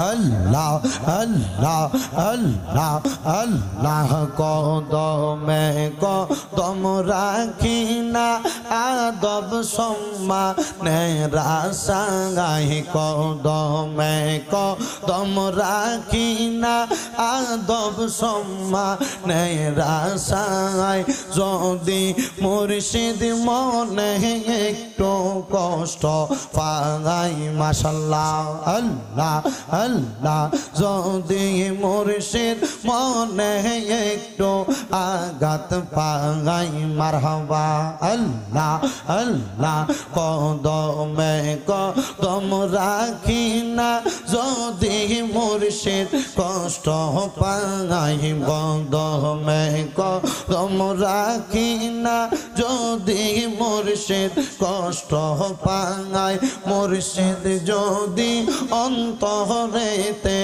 আল্লাহ আল্লাহ আল্লাহ আল্লাহ কদমে কদম রাখি না আদব সম্মানে রাসাই কদমে কদম রাখি না আদব সম্মানে রাসাই যদি মুর্শিদ মনে একটু কষ্ট পাই মাশাআল্লাহ আল্লাহ আল্লাহ যদি মুর্শিদ মনে একটু আঘাত পাই মারহাবা আল্লাহ আল্লাহ কদমে কদম রাখি না যদি মুর্শিদ কষ্ট পাই কদমে কদম রাখি না যদি মুর্শিদ কষ্ট পাই মুর্শিদ যদি অন্তরেতে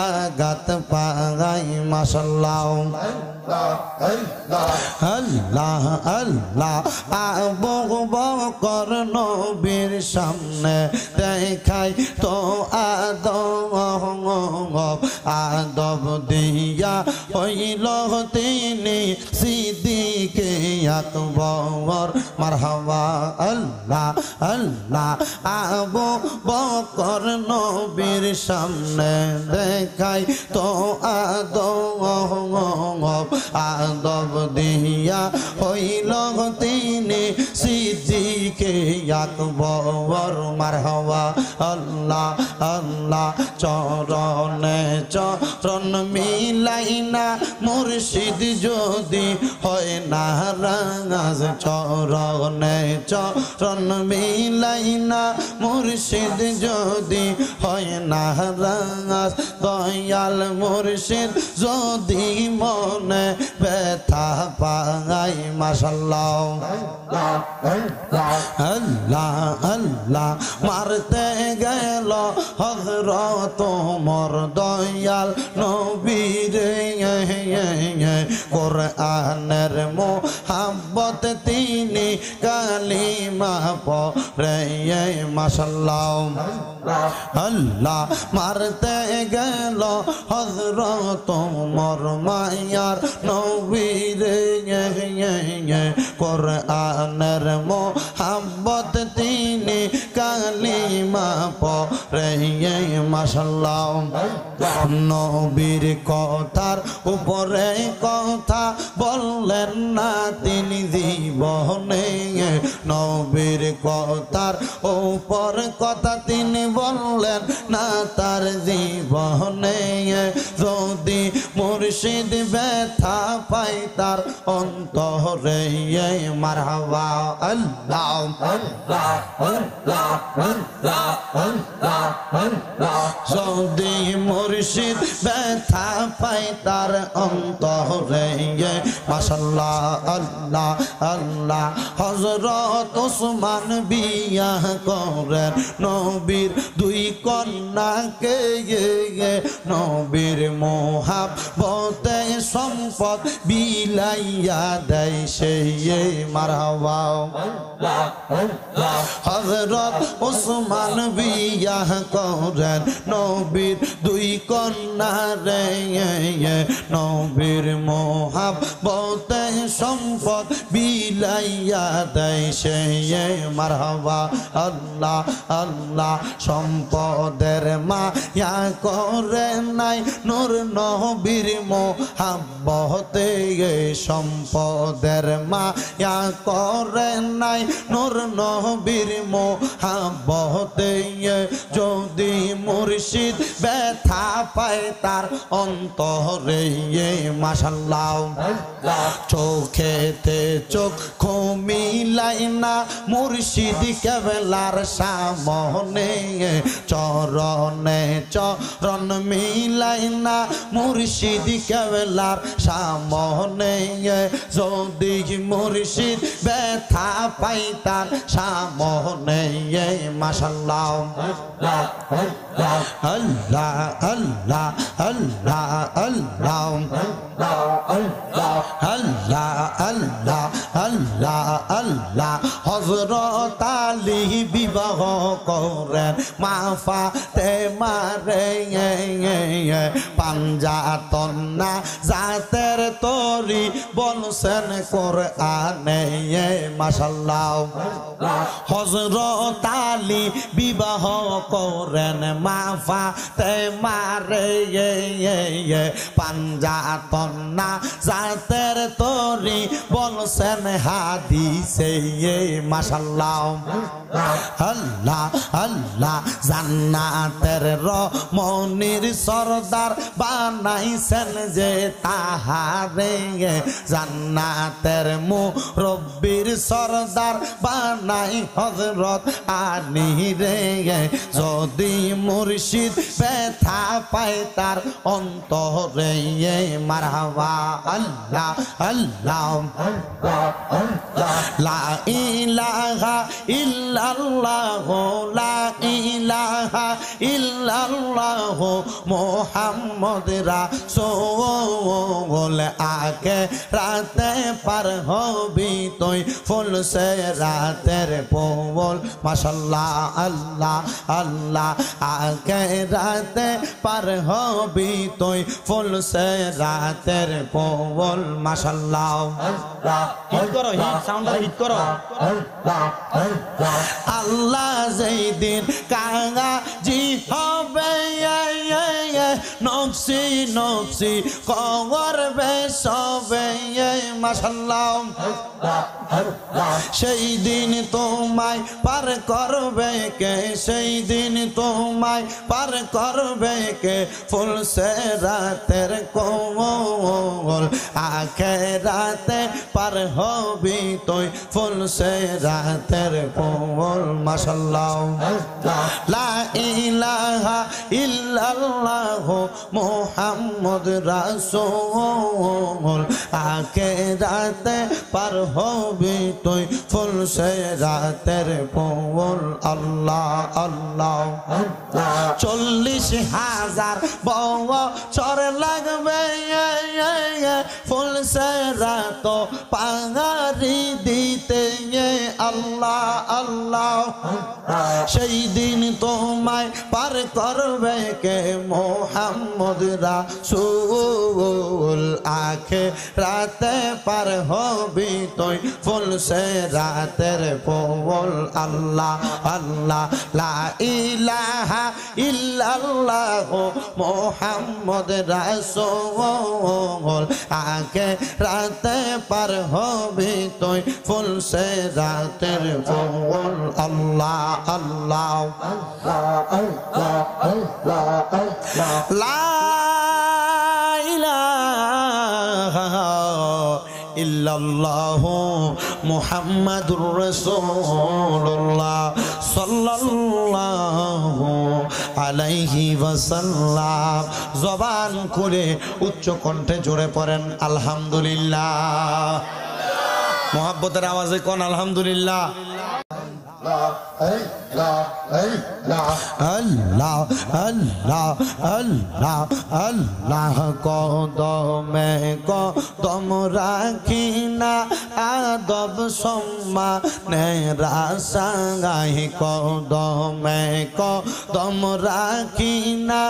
আঘাত পাই মাশাআল্লাহ আল্লাহ আল্লাহ আবু বকর নবীর সামনে দেখাই তো আদব দিয়া হইল তিনি সিদ্দিকে আকবর মারহাবা আল্লাহ আল্লাহ আবু বকর নবীর সামনে দেখাই তো আদব দিয়া হইল তিনি সিদ্দিকে আকবর মারহাবা আল্লাহ আল্লাহ চরণে চরণ মিলাইনা মুর্শিদ যদি হয় না রাজ চরণে চরণ মিলাইনা মুর্শিদ যদি হয় না রাজ দয়াল মুর্শিদ যদি মনে ব্যথা পাই মাশাআল্লাহ আল্লাহ আল্লাহ মারতে গেল হযরত ওমর দয়াল নবীর কোরআনের মোহাব্বত তিনি কালিমা পড়ে মাশাআল্লাহ আল্লাহ মারতে গেল হযরত ওমর মায়ার নবীর কোরআনের মোহাব্বত তিনি কালিমা পড়ে মাশাআল্লাহ নবীর কথার উপরে কথা বললেন না তিনি জীবনে নবীর কথার উপর কথা তিনি বললেন না তার জীবনে যদি মুর্শিদ ব্যথা পাই তার অন্তরে মারহাবা আল্লাহ আল্লাহ আল্লাহ আল্লাহ আল্লাহ যদি মুর্শিদ ব্যথা পাই তার অন্তরে মাশাআল্লাহ আল্লাহ আল্লাহ হযরত ওসমান বিয়া করেন নবীর দুই কন্যাকে নবীর মোহাব্বতে সম্পদ বিলাইয়া দেয় সেই মারহাবা হযরত ওসমান বিয়া করেন নবীর দুই কন্যা রে নবীর মোহাব্বতে সম্পদ বিলাইয়া দেয় সেই মারহাবা আল্লাহ আল্লাহ সম্পদের মায়া করে নাই নূর নবীর মোহাব্বতে সম্পদের মায়া করে নাই নূর নবীর মোহাব্বতে যদি মুর্শিদ ব্যথা পায় তার অন্তরে মাশাআল্লাহ চোখেতে চোখ মিলাই না মুর্শিদ কেবলার সামনে চরণে চরণ মিলাই না মুর্শিদ কেবলার সামনে যদি মুর্শিদ ব্যথা পাই তার সামনে মাশাআল্লাহ মাশাআল্লাহ আল্লাহ আল্লাহ আল্লাহ আল্লাহ আল্লাহ আল্লাহ আল্লাহ আল্লাহ হযরত আলী বিবাহ করেন মা ফাতেমারে পাঞ্জাতন না জাতের তরি বলছেন কোরআনে মাশাআল্লাহ হযরত আলী বিবাহ করেন মা ফাতেমারে পাঞ্জাতন না জাতের তরি বলছেন হাদিসে মাশাআল্লাহ আল্লাহ আল্লাহ জান্নাতের রমণীর সরদার বানাইছেন যে তাহারে জান্নাতের মুরব্বির সরদার বানাই হযরত আলী রে যদি মুর্শিদ ব্যথা পায় তার অন্তরে মারহাবা আল্লাহ আল্লাহ লা ইলাহা ইল্লাল্লাহ লা ইলাহা ইল্লাল্লাহ মুহাম্মদ রাসূল আকে রাতে পার হবি তুই ফুল সে রাতের পোল মাশাআল্লাহ আল্লাহ আল্লাহ আকে রাতে পার হবি তুই ফুল সে রাতের পোল মাশাআল্লাহ হিট করো হিট সাউন্ডটা হিট করো আল্লাহ যেই দিন কাঙ্গাজি হবে নফসি নফসি করবে সবে মাশাআল্লাহ সেই দিন তোমায় পার করবে কে সেই দিন তোমায় পার করবে কে ফুল সে রাতের কোমল আখেরাতে পার হবি তুই ফুল সে রাতের কোমল মাশাআল্লাহ লা ইলাহা ইল্লাল্লাহ মুহাম্মদ রাসূল আখেরাতে পার হবি তুই ফুল সে রাতের কোমল আল্লাহ আল্লাহ 40,000 বছর লাগবে ফুল সে রাত পাহাড়ি দিতে আল্লাহ আল্লাহ সেই দিন তোমায় পার করবে কে মুহাম্মদ রাসূল আখিরাতে পার হবি তুই ফুল সে রাতের পোল আল্লাহ আল্লাহ লা ইলাহা ইল্লাল্লাহ মুহাম্মদ রাসূল আখিরাতে পার হবি তুই ফুল সে রাতের পোল আল্লাহ আল্লাহ লা ইলাহা ইল্লাল্লাহ মুহাম্মাদুর রাসূলুল্লাহ সাল্লাল্লাহু আলাইহি ওয়াসাল্লাম জবান করে উচ্চ কণ্ঠে জোরে পড়েন আলহামদুলিল্লাহ মোহাব্বতের আওয়াজে কোন আলহামদুলিল্লাহ আল্লাহ আল্লাহ আল্লাহ আল্লাহ কদমে কদম রাখি না আদব সম্মানে রাসাই কদমে কদম রাখি না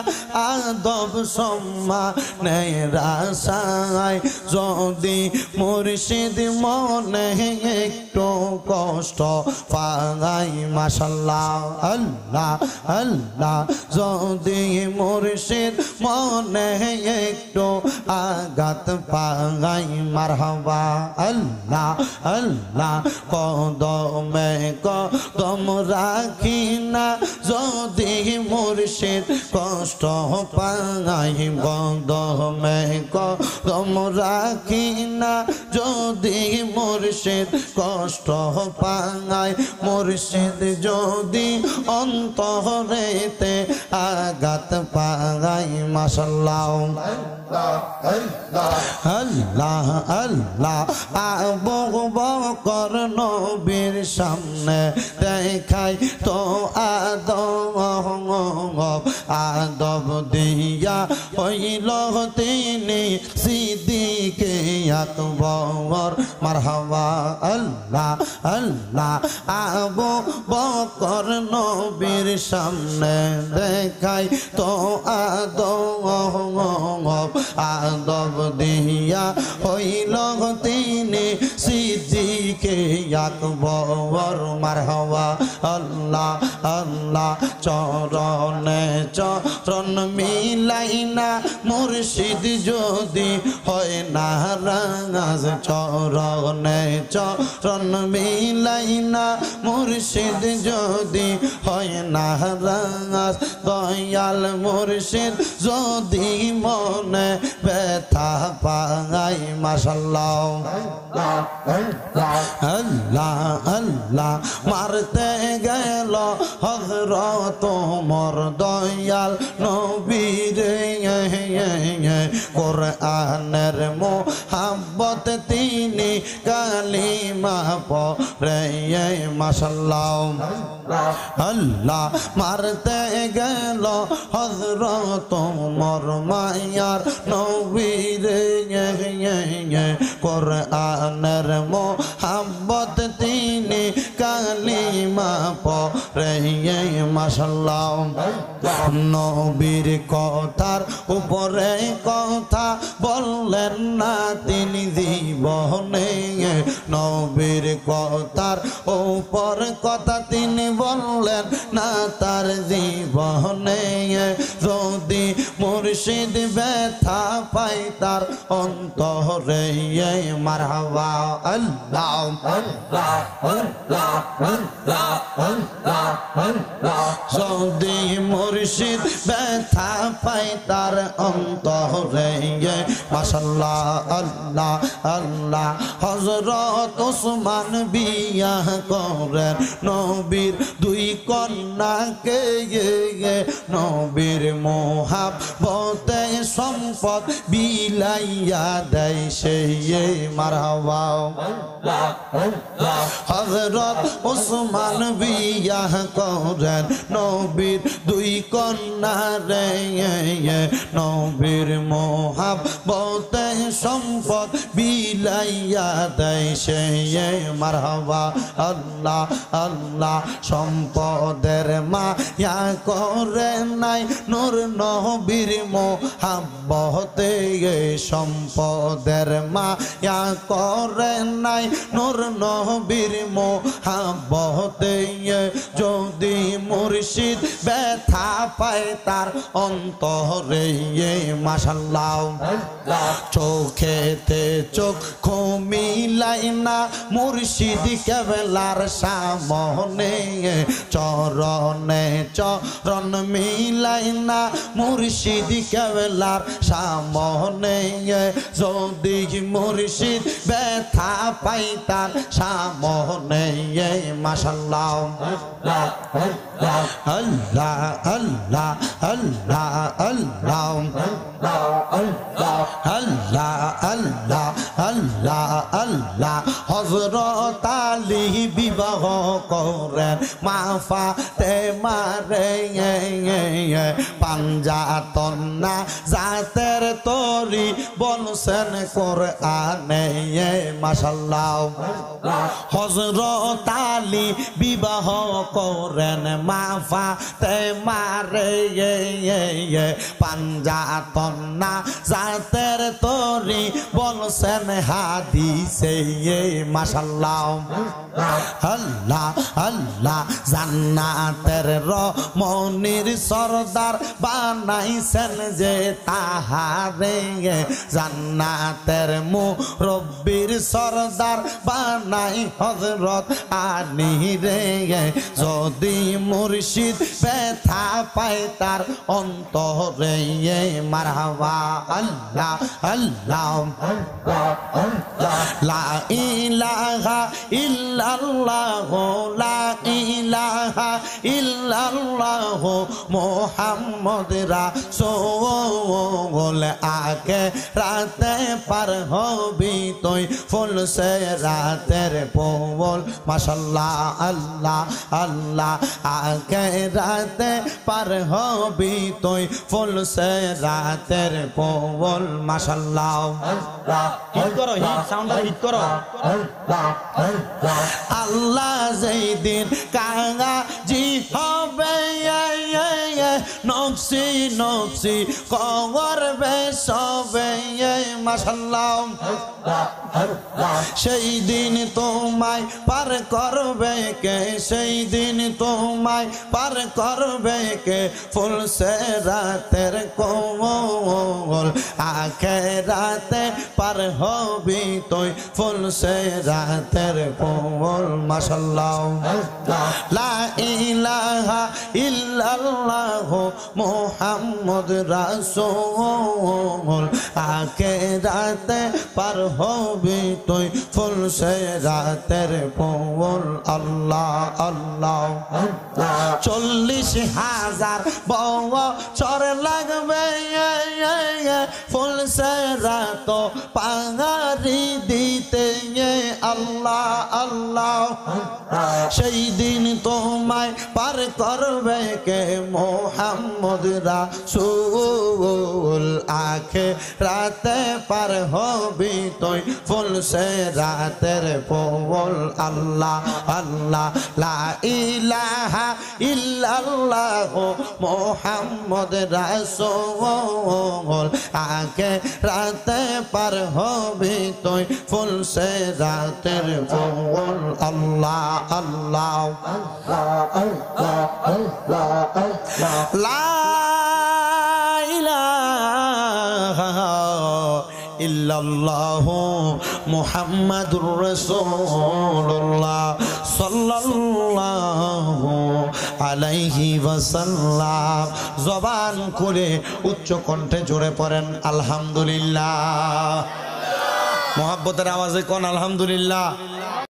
আদব সম্মানে রাসাই যদি মুর্শিদ মনে একটু কষ্ট পাই মাশাআল্লাহ আল্লাহ আল্লাহ যদি মুর্শিদ মনে একটু আঘাত পাই মারহাবা আল্লাহ আল্লাহ কদমে কদম রাখি না যদি মুর্শিদ কষ্ট পাই কদমে কদম রাখি না যদি মুর্শিদ কষ্ট পাই মুর্শিদ যদি অন্তরেতে আঘাত পাই মাশাআল্লাহ আল্লাহ আল্লাহ আবু বকর নবীর সামনে দেখাই তো আদব তিনি সিদ্দিকে আকবর মারহাবা আল্লাহ আল্লাহ আবু বকর নবীর সামনে দেখাই তো আদব দিয়া হইল তিনি সিদ্দিকে আকবর মারহাবা আল্লাহ আল্লাহ চরণে চরণ মিলাইনা মুর্শিদ যদি হয় না রাজ চরণে চরণ মিলাইনা মুর্শিদ যদি হয় না রাজ দয়াল মুর্শিদ যদি মনে ব্যথা পাই মাশাআল্লাহ আল্লাহ আল্লাহ মারতে গেল হযরত ওমর দয়াল নবীর কোরআনের মোহাব্বত তিনি কালিমা পড়ে মাশাআল্লাহ আল্লাহ মারতে গেল হযরত ওমর মায়ার নবীর কোরআনের মোহাব্বত তিনি কালিমা পড়ে মাশাআল্লাহ নবীর কথার উপরে কথা বললেন না তিনি জীবনে নবীর কথার উপর কথা তিনি বললেন না তার জীবনে যদি মুর্শিদ ব্যথা পাই তার অন্তরে মারহাবা আল্লাহ আল্লাহ আল্লাহ আল্লাহ আল্লাহ যদি মুর্শিদ ব্যথা পাই তার অন্তরে মাশাআল্লাহ আল্লাহ আল্লাহ হযরত ওসমান বিয়া করেন নবীর দুই কন্যাকে নবীর মোহাব্বতে সম্পদ বিলাইয়া দেয় সেই মারহাবা হযরত ওসমান বিয়া করেন নবীর দুই কন্যা রে নবীর মোহাব্বতে সম্পদ বিলাইয়া দেয় সেই মারহাবা আল্লাহ আল্লাহ সম্পদের মায়া করে নাই নূর নবীর মোহাব্বতে সম্পদের মায়া করে নাই নূর নবীর মোহাব্বতে যদি মুর্শিদ ব্যথা পায় তার অন্তরে মাশাআল্লাহ চোখেতে চোখ মিলাই না মুর্শিদ কেবলার সামনে চরণে চরণ মিলাই না মুর্শিদ কেবলার সামনে যদি মুর্শিদ ব্যথা পাই তার সামনে মাশাআল্লাহ আল্লাহ আল্লাহ আল্লাহ আল্লাহ আল্লাহ আল্লাহ আল্লাহ আল্লাহ হযরত আলী বিবাহ করেন মা ফাতেমারে পাঞ্জাতন না জাতের তরি বলছেন কোরআনে মাশাআল্লাহ হযরত আলী বিবাহ করেন মা ফাতেমারে পাঞ্জাতন না জাতের তরি বলছেন হাদিসে মাশাআল্লাহ আল্লাহ আল্লাহ জান্নাতের রমণীর সরদার বানাইছেন যে তাহারে জান্নাতের মুরব্বির সরদার বানাই হযরত আলী রে যদি মুর্শিদ ব্যথা পায় তার অন্তরে মারহাবা আল্লাহ আল্লাহ লা ইলাহা ইল্লাল্লাহ লা ইলাহা ইল্লাল্লাহ মুহাম্মদ রাসূল আগে রাতে পার হবি তুই ফুল সে রাতের পোল মাশাল্লাহ আল্লাহ আল্লাহ আগে রাতে পার হবি তুই ফুল সে রাতের পোল মাশাল্লাহ হিট করো হিট সাউন্ড হিট করো আল্লাহ যেই দিন কাগাজি হবে নকশি নকশি করবে সবে মাশাল্লাহ সেই দিন তোমায় পার করবে কে সেই দিন তোমায় পার করবে কে ফুল সে রাতের কোল আখিরাতে পার হবি তুই ফুল সে রাতের কোল মাশাল্লাহ লা ইলাহা ইল্লাল্লাহ মুহাম্মদ রাসূল আখিরাতে পার হবি তুই ফুল সে রাতের কোল আল্লাহ আল্লাহ 40,000 বছর লাগবে ফুল সে রাত পাহাড়ি দিতে আল্লাহ আল্লাহ সেই দিন তোমায় পার করবে কে মুহাম্মদ রাসূল আখিরাতে পার হবি তুই ফুল সে রাতের পোল আল্লাহ আল্লাহ লা ইলাহা ইল্লাল্লাহ মুহাম্মদ রাসূল আখিরাতে পার হবি তুই ফুল সে রাতের পোল আল্লাহ আল্লাহ লা ইলাহা ইল্লাল্লাহু মুহাম্মাদুর রাসূলুল্লাহ সাল্লাল্লাহু আলাইহি ওয়াসাল্লাম জবান খুলে উচ্চ কণ্ঠে জোরে পড়েন আলহামদুলিল্লাহ। মুহাব্বতের আওয়াজে কোন আলহামদুলিল্লাহ।